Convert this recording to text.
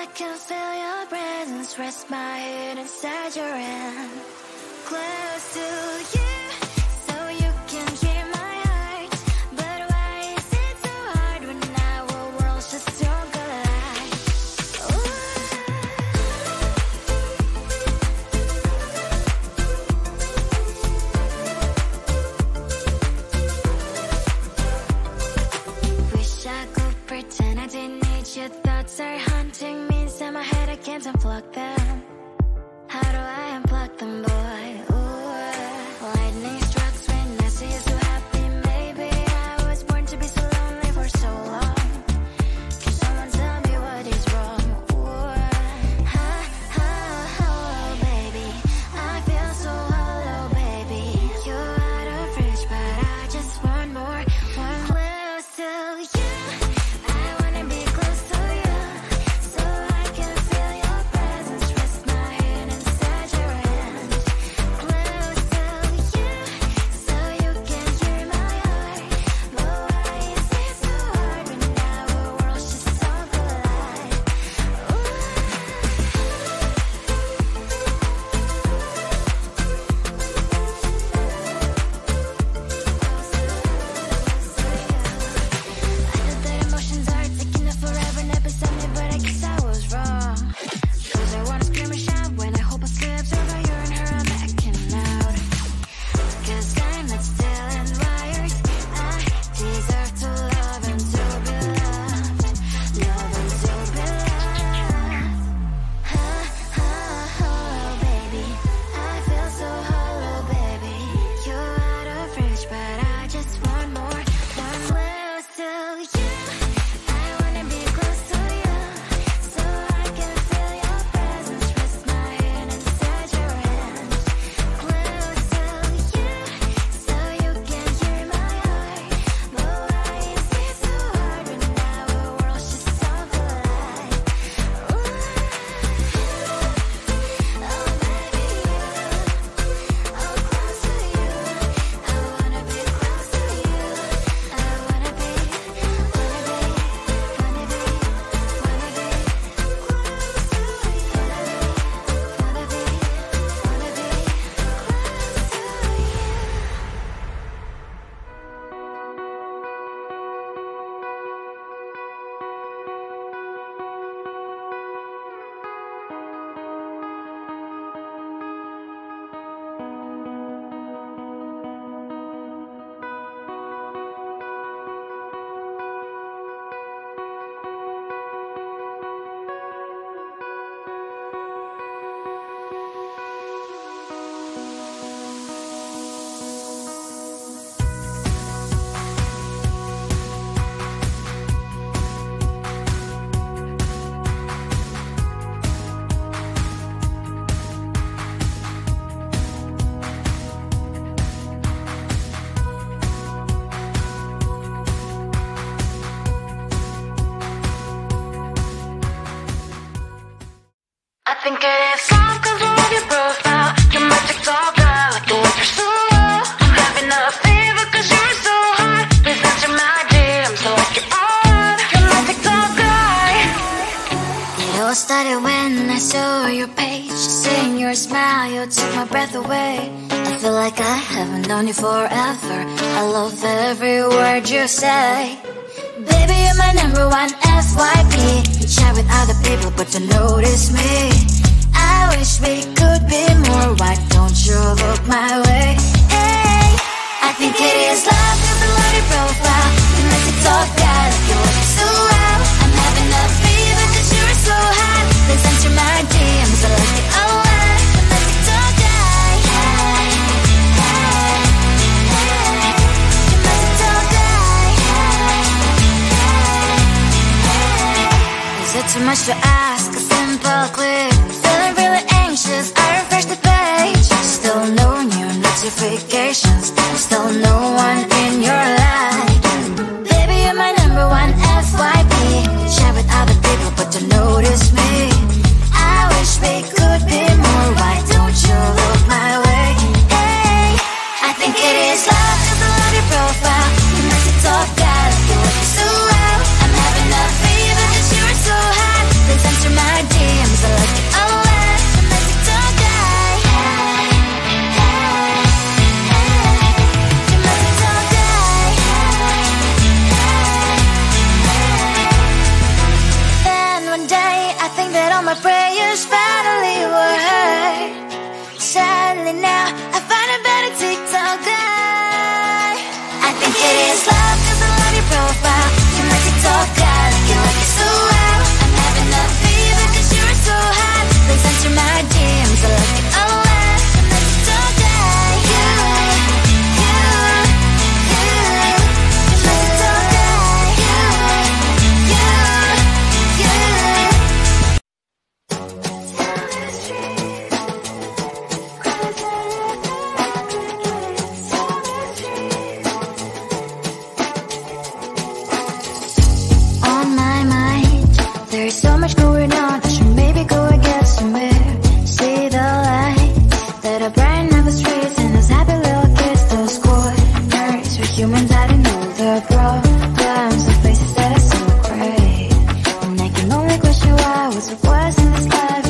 I can feel your presence, rest my head inside your hand, close to you, so you can hear my heart. But why is it so hard when our worlds just don't collide? Wish I could pretend I didn't need your thoughts are haunting me inside my head. I can't unplug them. How do I unplug them, boy? Ooh, lightning strikes when I see you so happy. Maybe I was born to be so lonely for so long. Can someone tell me what is wrong? Ooh, baby, I feel so hollow, baby. You're out of reach, but I just want more, one close to you. I wanna be close to you, so I can feel your presence, rest my head inside your hand, close to you, so you can hear my heart. But why is it so hard when our worlds just don't collide? I know that emotions are taking it forever, never said me, but I guess I was wrong. Cause I wanna scream and shout when I hope I slips over you and her, I'm backing out. Cause I'm not stealing wires. I deserve to love and to be loved, love and to be loved. Baby, I feel so hollow, baby. You're out of reach, but I just want more, one close to you. I wanna be close to you, so I can feel your presence, rest my head inside your hand, close to you, so you can hear my heart. But why is it so hard when our worlds just don't collide? Oh baby, oh close to you. I wanna be close to you. I wanna be close to you. I think it is soft cause I love your profile. Your magic's all bright like the weather so low. I'm having a fever cause you're so hot. Please answer my DMs so like you're on. Your magic's all bright. It all started when I saw your page. Seeing your smile, you took my breath away. I feel like I haven't known you forever. I love every word you say. Baby, you're my number one FYP. You chat with other people, but don't notice me. I wish we could be more. Why don't you look my way? Hey, I think it is love, cause I love your profile. You make it so bad, like you look so well. I'm having a fever cause you're so hot. Please answer my DMs, I like it a lot. You make it so die. Hey, hey, hey. You make it so die. Is it too much to ask? A simple click. Feeling really anxious, I refresh the page. Still no new notifications. Still no one in your life. Baby, you're my number one FYP. Share with other people, but don't notice me. I wish we could be more. Why don't you look my way? Hey, I think it is love, cause I love your profile. You make it so bad, like you look so well. I'm having a fever cause you're so hot. Please my prayers finally were heard. Sadly now, I find a better TikTok guy. I think it is love, cause I love your profile. You're my TikTok guy, like it so well. I'm having a fever cause you're so hot. Please answer my DMs, I like it a lot. I'm my TikTok guy. You're my TikTok guy. On my mind, there's so much going on. I should maybe go and get somewhere. See the lights that are brighten up the streets, and those happy little kids, those corners where humans I don't know their problems, the faces that are so great. And I can only question why, what's the worst in this life?